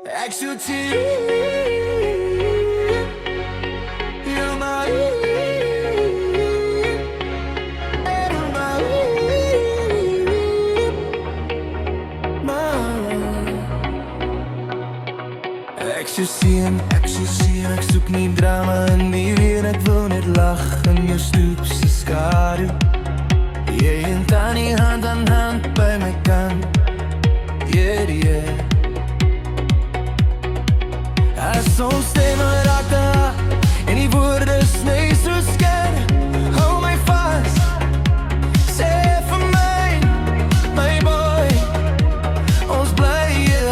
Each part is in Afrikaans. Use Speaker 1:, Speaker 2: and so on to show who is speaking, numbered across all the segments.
Speaker 1: Ek soek sien You're my Ek so sien, ek soek nie drama in die weer. Ek wil net lag in jou stoep se skadu. Jy en Tannie hand aan hand by my kant. Yeah, yeah. As ons stemme raak te hard en die woorde sny so skerp. Hou my vas, sê vir my, my boy, ons bly hier.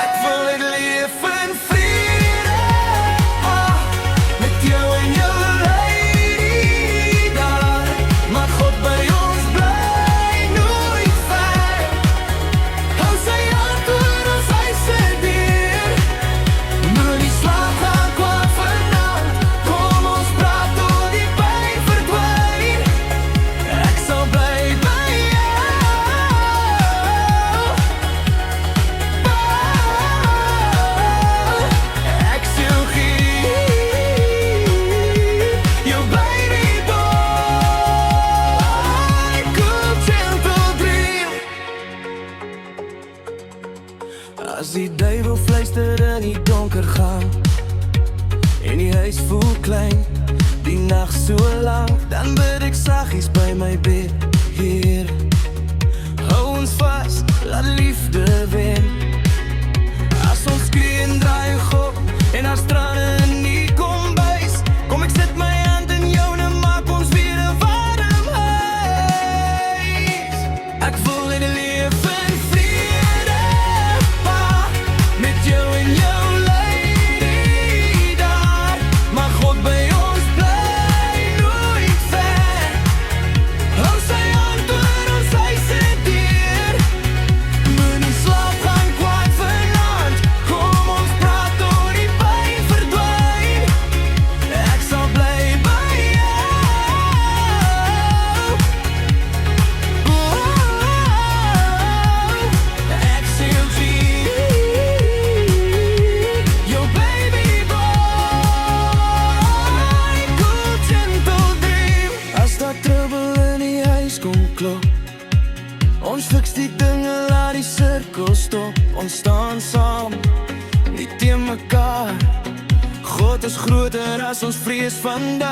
Speaker 1: Ek wil net leef in vrede, met jou en jou lady daar. Maar God by ons bly nooit ver. Hou sy hand oor ons huis se deur. Moenie slaap gaan kwaad vanaand. Kom ons praat tot die pyn verdwyn. Ek sal bly by jou. Ek soek jou baby boy. Cool gentle dream. As die duiwel fluister in die donker gaan en die huis voel klein, die nag so lang, dan bid ek saggies by my bed, Heer. Hou ons vas, laat liefde wen. As ons skree en draai gop en as trane in die kombuis, kom ek sit my hand in joune, maak ons weer 'n warm huis. Ek wil net leef in vrede, met jou en jou lady daar. Maar God by ons bly nooit ver. Hou sy hand oor ons huis se deur. Moenie slaap gaan kwaad vanaand. Kom ons praat tot die pyn verdwyn. Ek sal bly by jou. Ek sien jou baby boy. Cool gentle dream. As daar trouble in die huis kom klop, ons fiks die dinge, laat die sirkel stop. Ons staan saam, nie teen mekaar. God is groter as ons vrees vandag.